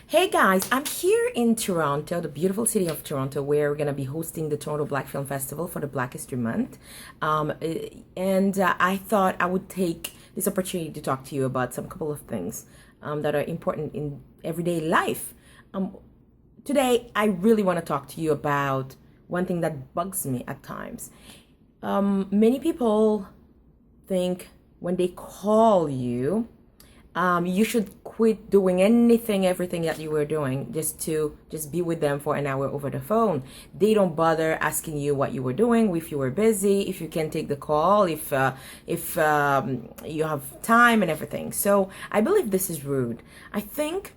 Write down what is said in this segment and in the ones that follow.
Hey guys, I'm here in Toronto, the beautiful city of Toronto, where we're going to be hosting the Toronto Black Film Festival for the Black History Month. I thought I would take this opportunity to talk to you about some couple of things that are important in everyday life. Today, I really want to talk to you about one thing that bugs me at times. Many people think when they call you, you should quit doing everything that you were doing just be with them for an hour over the phone. They don't bother asking you what you were doing, if you were busy, if you can take the call, if you have time and everything. So I believe this is rude. I think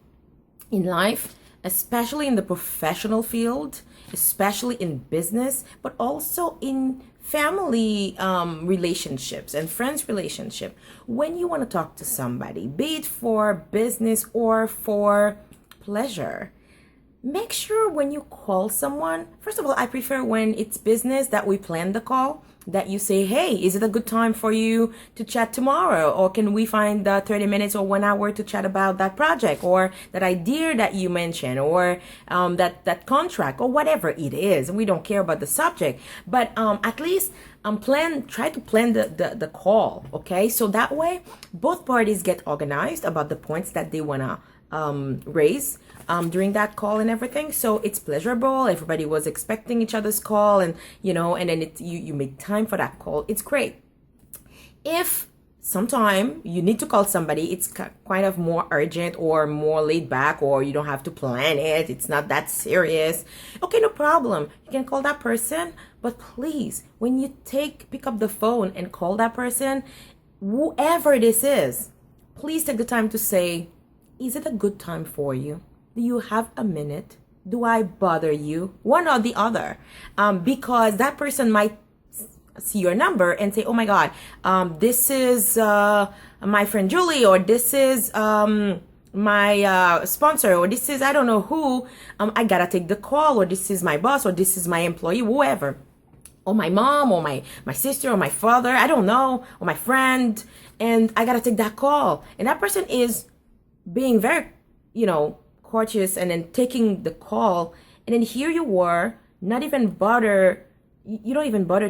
in life, especially in the professional field, especially in business, but also in family relationships and friends relationship, when you want to talk to somebody, be it for business or for pleasure, make sure when you call someone, first of all, I prefer when it's business that we plan the call, that you say, hey, is it a good time for you to chat tomorrow? Or can we find 30 minutes or 1 hour to chat about that project or that idea that you mentioned or that contract or whatever it is. We don't care about the subject, but at least try to plan the call, okay? So that way, both parties get organized about the points that they want to raise during that call and everything, so it's pleasurable. Everybody was expecting each other's call, and and then you make time for that call. It's great. If sometime you need to call somebody, it's kind of more urgent or more laid back, or you don't have to plan it, it's not that serious, okay, no problem, you can call that person. But please, when you pick up the phone and call that person, whoever this is, please take the time to say, is it a good time for you? Do you have a minute? Do I bother you? One or the other. Because that person might see your number and say, oh my God, this is my friend Julie, or this is my sponsor, or this is I don't know who. I gotta take the call, or this is my boss, or this is my employee, whoever. Or my mom, or my sister, or my father, I don't know, or my friend. And I gotta take that call. And that person is being very, courteous, and then taking the call, and then here you were, you don't even bother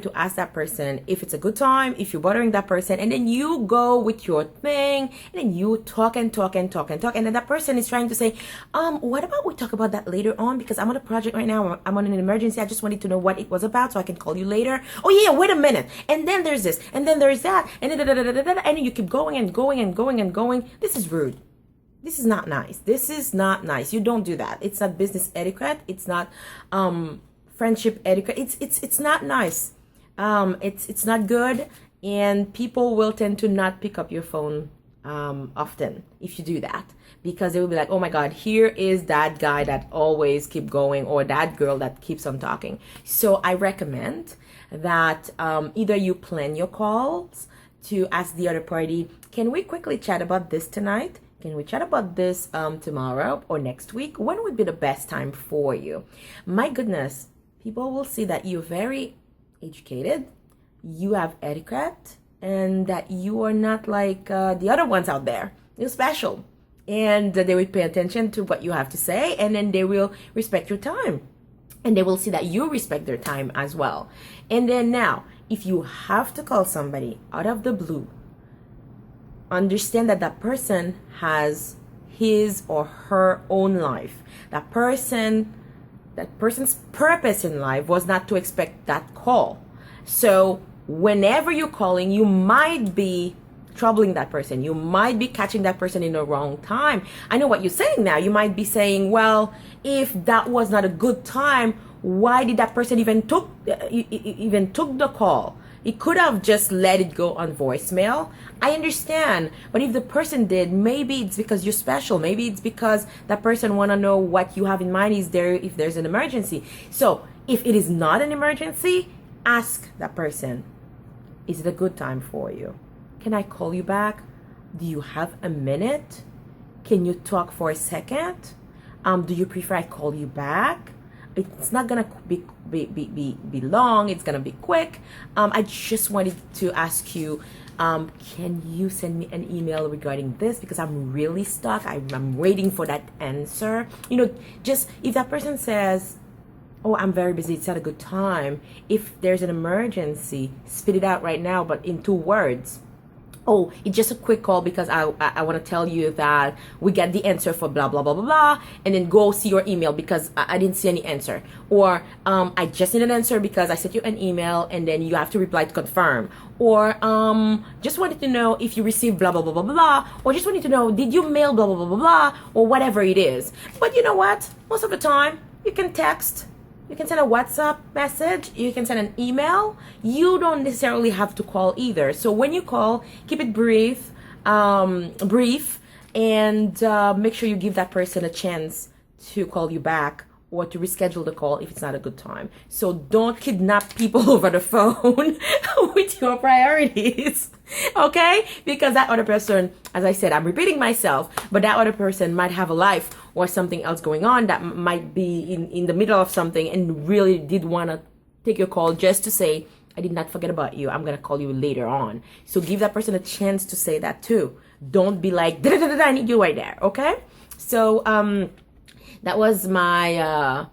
to ask that person if it's a good time, if you're bothering that person, and then you go with your thing, and then you talk and talk and talk and talk, and then that person is trying to say, what about we talk about that later on, because I'm on a project right now, I'm on an emergency, I just wanted to know what it was about so I can call you later. Oh yeah, wait a minute, and then there's this, and then there's that, and then and then you keep going and going and going and going. This is rude. This is not nice. This is not nice. You don't do that. It's not business etiquette. It's not friendship etiquette. It's not nice. It's not good, and people will tend to not pick up your phone often if you do that, because they will be like, oh my God, here is that guy that always keep going, or that girl that keeps on talking. So I recommend that either you plan your calls to ask the other party, can we quickly chat about this tonight? Can we chat about this tomorrow or next week? When would be the best time for you? My goodness, people will see that you're very educated, you have etiquette, and that you are not like the other ones out there. You're special. And they will pay attention to what you have to say, and then they will respect your time. And they will see that you respect their time as well. And then now, if you have to call somebody out of the blue, understand that that person has his or her own life. That person's purpose in life was not to expect that call. So whenever you're calling, you might be troubling that person. You might be catching that person in the wrong time. I know what you're saying now. You might be saying, well, if that was not a good time, why did that person even took the call? He could have just let it go on voicemail. I understand. But if the person did, maybe it's because you're special. Maybe it's because that person want to know what you have in mind is there if there's an emergency. So if it is not an emergency, ask that person, is it a good time for you? Can I call you back? Do you have a minute? Can you talk for a second? Do you prefer I call you back? It's not gonna be long. It's gonna be quick. I just wanted to ask you Can you send me an email regarding this, because I'm really stuck. I'm waiting for that answer. Just if that person says, oh, I'm very busy, it's not a good time, if there's an emergency, spit it out right now, but in 2 words. Oh, it's just a quick call because I want to tell you that we get the answer for blah, blah, blah, blah, blah, and then go see your email because I didn't see any answer. Or I just need an answer because I sent you an email and then you have to reply to confirm. Or just wanted to know if you received blah, blah, blah, blah, blah. Or just wanted to know, did you mail blah, blah, blah, blah, blah, or whatever it is. But you know what? Most of the time, you can text. You can send a WhatsApp message. You can send an email. You don't necessarily have to call either. So when you call, keep it brief, and make sure you give that person a chance to call you back or to reschedule the call if it's not a good time. So don't kidnap people over the phone with your priorities, okay? Because that other person, as I said, I'm repeating myself, but that other person might have a life or something else going on, that might be in the middle of something and really did want to take your call just to say, I did not forget about you, I'm going to call you later on. So give that person a chance to say that too. Don't be like, I need you right there, okay? So, that was my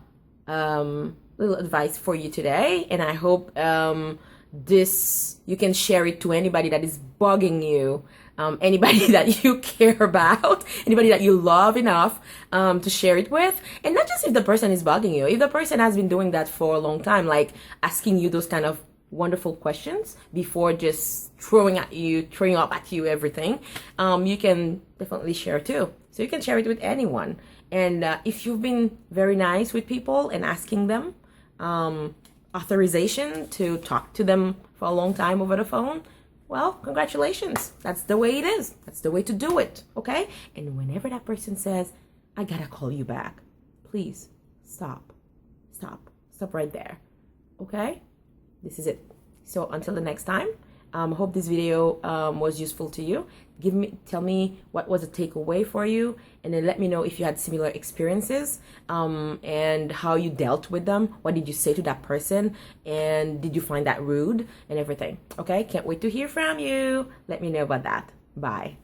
little advice for you today, and I hope you can share it to anybody that is bugging you, anybody that you care about, anybody that you love enough to share it with. And not just if the person is bugging you, if the person has been doing that for a long time, like asking you those kind of wonderful questions before just throwing up at you everything, you can definitely share too. So you can share it with anyone. And if you've been very nice with people and asking them authorization to talk to them for a long time over the phone, well, congratulations. That's the way it is. That's the way to do it, okay? And whenever that person says, I gotta call you back, please stop right there, okay? This is it. So until the next time, hope this video was useful to you. Tell me what was a takeaway for you, and then let me know if you had similar experiences and how you dealt with them. What did you say to that person, and did you find that rude and everything? Okay, can't wait to hear from you. Let me know about that. Bye.